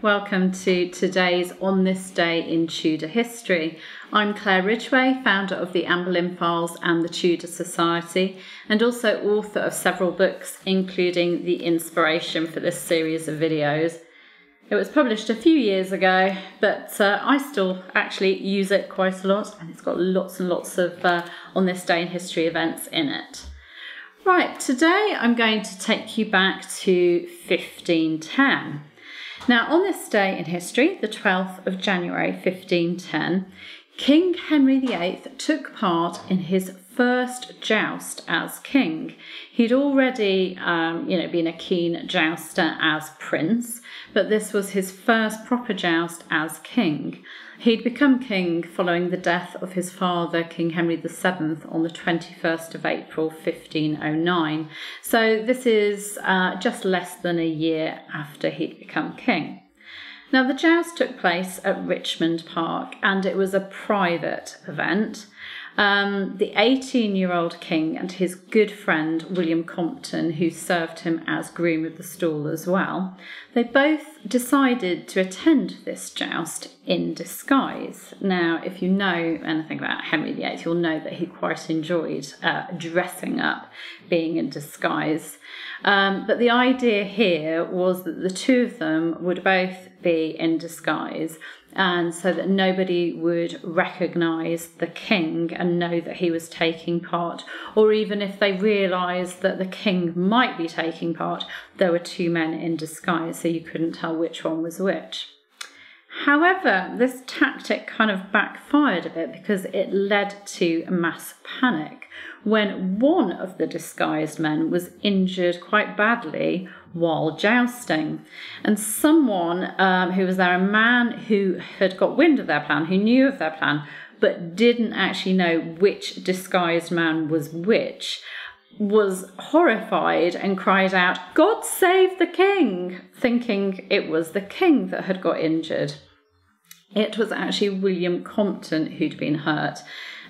welcome to today's On This Day in Tudor History. I'm Claire Ridgway, founder of the Anne Boleyn Files and the Tudor Society, and also author of several books, including the inspiration for this series of videos. It was published a few years ago, but I still actually use it quite a lot, and it's got lots and lots of On This Day in History events in it. Right, today I'm going to take you back to 1510. Now, on this day in history, the 12th of January 1510, King Henry VIII took part in his first joust as king. He'd already, been a keen jouster as prince, but this was his first proper joust as king. He'd become king following the death of his father, King Henry VII, on the 21st of April 1509. So this is just less than a year after he'd become king. Now, the joust took place at Richmond Park, and it was a private event. The 18-year-old king and his good friend William Compton, who served him as groom of the stall as well, they both decided to attend this joust in disguise. Now, if you know anything about Henry VIII, you'll know that he quite enjoyed dressing up, being in disguise. But the idea here was that the two of them would both be in disguise, and so that nobody would recognise the king and know that he was taking part, or even if they realised that the king might be taking part, there were two men in disguise, so you couldn't tell which one was which. However, this tactic kind of backfired a bit because it led to a mass panic when one of the disguised men was injured quite badly while jousting. And someone who was there, a man who had got wind of their plan, who knew of their plan, but didn't actually know which disguised man was which, was horrified and cried out, "God save the king!" thinking it was the king that had got injured. It was actually William Compton who'd been hurt,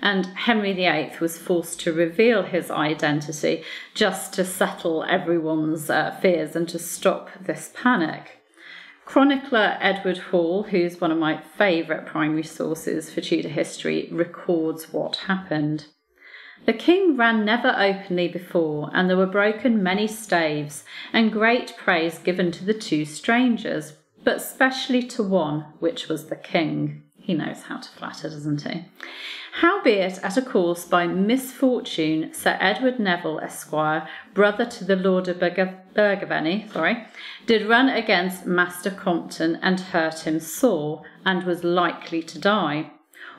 and Henry VIII was forced to reveal his identity just to settle everyone's fears and to stop this panic. Chronicler Edward Hall, who's one of my favourite primary sources for Tudor history, records what happened. "The king ran never openly before, and there were broken many staves, and great praise given to the two strangers, but specially to one, which was the king." He knows how to flatter, doesn't he? "Howbeit, at a course by misfortune, Sir Edward Neville, Esquire, brother to the Lord of Bergavany, did run against Master Compton and hurt him sore, and was likely to die.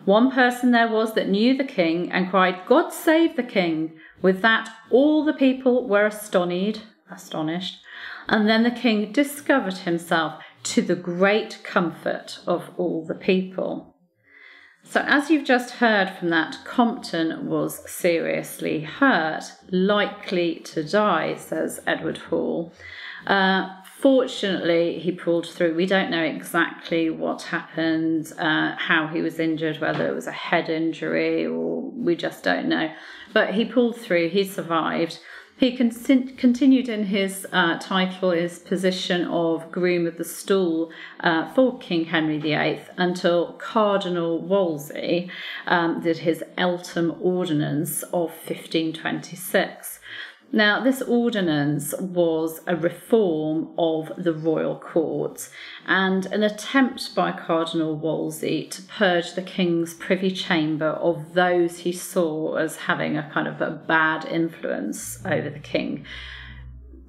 One person there was that knew the king, and cried, 'God save the king!' With that all the people were astonished, and then the king discovered himself, to the great comfort of all the people." So as you've just heard from that, Compton was seriously hurt, likely to die, says Edward Hall. Fortunately, he pulled through. We don't know exactly what happened, how he was injured, whether it was a head injury or we just don't know. But he pulled through, he survived. He continued in his title, his position of groom of the stall for King Henry VIII until Cardinal Wolsey did his Eltham Ordinance of 1526. Now, this ordinance was a reform of the royal court and an attempt by Cardinal Wolsey to purge the king's privy chamber of those he saw as having a kind of a bad influence over the king.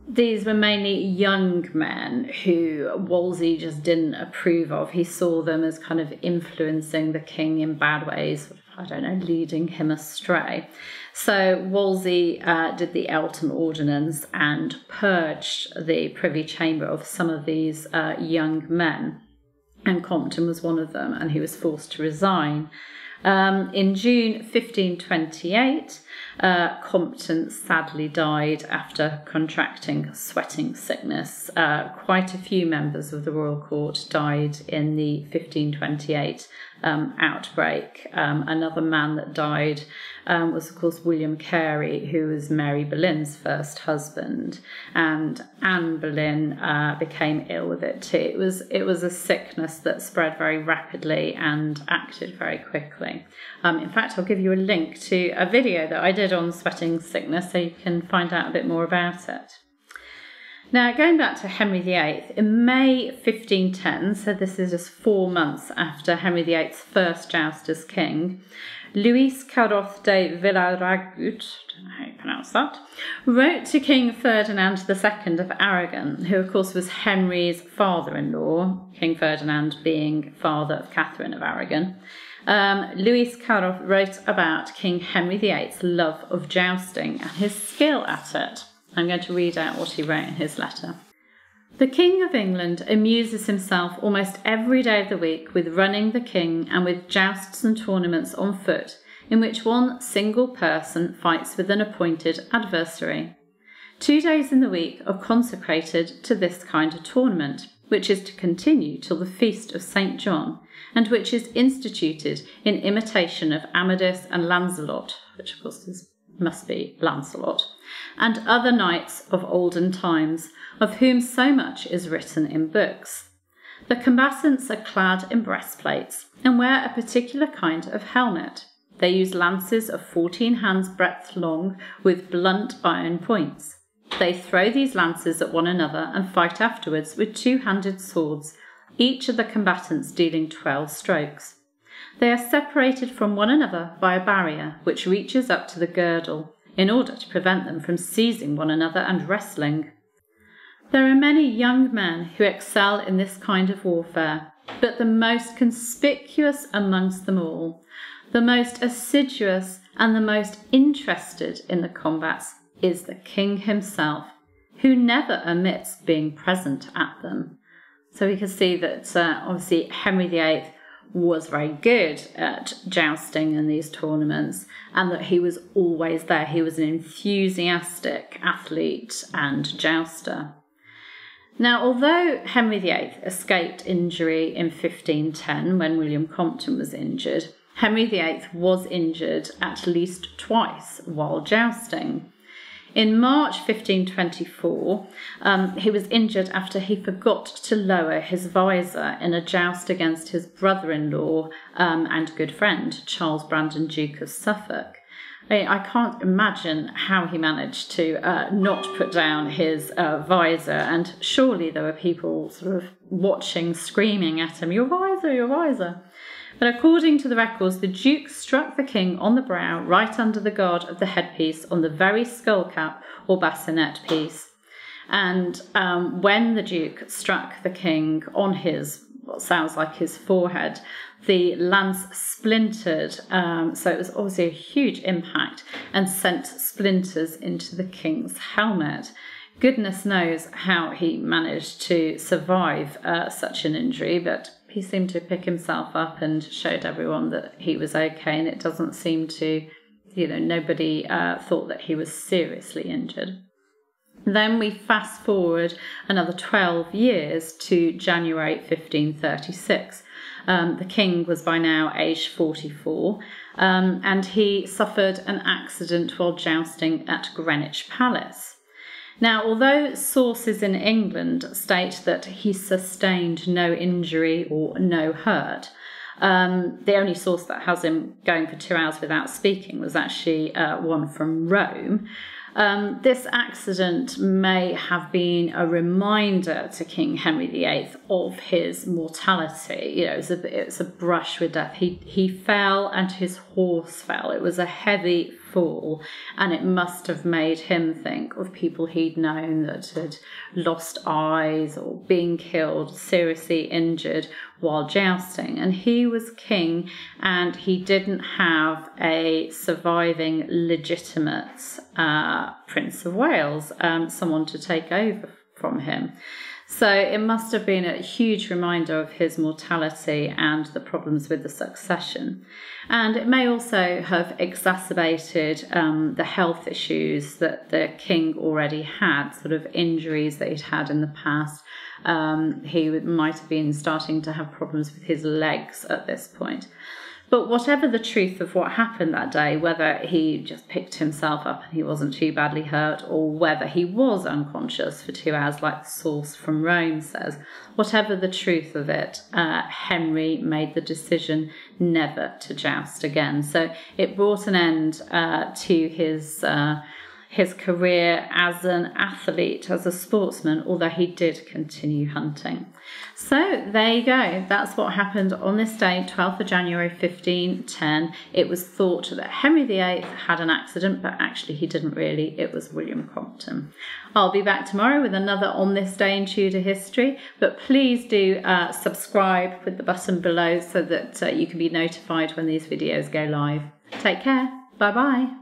These were mainly young men who Wolsey just didn't approve of. He saw them as kind of influencing the king in bad ways, leading him astray. So Wolsey did the Eltham Ordinance and purged the privy chamber of some of these young men. And Compton was one of them, and he was forced to resign. In June 1528, Compton sadly died after contracting sweating sickness. Quite a few members of the royal court died in the 1528 outbreak. Another man that died was, of course, William Carey, who was Mary Boleyn's first husband, and Anne Boleyn became ill with it too. It was a sickness that spread very rapidly and acted very quickly. In fact, I'll give you a link to a video that I did on sweating sickness so you can find out a bit more about it. Now, going back to Henry VIII, in May 1510, so this is just 4 months after Henry VIII's first joust as king, Louis Caroth de Villaragut, I don't know how you pronounce that, wrote to King Ferdinand II of Aragon, who of course was Henry's father-in-law, King Ferdinand being father of Catherine of Aragon. Louis Caroth wrote about King Henry VIII's love of jousting and his skill at it. I'm going to read out what he wrote in his letter. The King of England amuses himself almost every day of the week with running the king and with jousts and tournaments on foot, in which one single person fights with an appointed adversary. 2 days in the week are consecrated to this kind of tournament, which is to continue till the feast of St. John, and which is instituted in imitation of Amadis and Lancelot, which of course must be Lancelot, and other knights of olden times, of whom so much is written in books. The combatants are clad in breastplates and wear a particular kind of helmet. They use lances of 14 hands breadth long with blunt iron points. They throw these lances at one another and fight afterwards with 2-handed swords, each of the combatants dealing 12 strokes. They are separated from one another by a barrier which reaches up to the girdle, in order to prevent them from seizing one another and wrestling. There are many young men who excel in this kind of warfare, but the most conspicuous amongst them all, the most assiduous and the most interested in the combats, is the king himself, who never omits being present at them. So we can see that obviously Henry VIII was very good at jousting in these tournaments, and that he was always there. He was an enthusiastic athlete and jouster. Now, although Henry VIII escaped injury in 1510 when William Compton was injured, Henry VIII was injured at least twice while jousting. In March 1524, he was injured after he forgot to lower his visor in a joust against his brother-in-law and good friend, Charles Brandon, Duke of Suffolk. I can't imagine how he managed to not put down his visor, and surely there were people sort of watching, screaming at him, "Your visor, your visor." But according to the records, the Duke struck the king on the brow right under the guard of the headpiece on the very skull cap or bassinet piece. And when the Duke struck the king on his, what sounds like his forehead, the lance splintered. So it was obviously a huge impact and sent splinters into the king's helmet. Goodness knows how he managed to survive such an injury, but he seemed to pick himself up and showed everyone that he was okay, and it doesn't seem to, nobody thought that he was seriously injured. Then we fast forward another 12 years to January 1536. The king was by now aged 44, and he suffered an accident while jousting at Greenwich Palace. Now, although sources in England state that he sustained no injury or no hurt, the only source that has him going for 2 hours without speaking was actually one from Rome. This accident may have been a reminder to King Henry VIII of his mortality. It's a brush with death. He fell and his horse fell. It was a heavy fall, and it must have made him think of people he'd known that had lost eyes or been killed, seriously injured while jousting. And he was king, and he didn't have a surviving legitimate Prince of Wales, someone to take over from him. So it must have been a huge reminder of his mortality and the problems with the succession. And it may also have exacerbated the health issues that the king already had, sort of injuries that he'd had in the past. He might have been starting to have problems with his legs at this point. But whatever the truth of what happened that day, whether he just picked himself up and he wasn't too badly hurt, or whether he was unconscious for 2 hours like the source from Rome says, whatever the truth of it, Henry made the decision never to joust again. So it brought an end to his career as an athlete, as a sportsman, although he did continue hunting. So there you go. That's what happened on this day, 12th of January 1510. It was thought that Henry VIII had an accident, but actually he didn't really. It was William Compton. I'll be back tomorrow with another On This Day in Tudor History, but please do subscribe with the button below so that you can be notified when these videos go live. Take care. Bye-bye.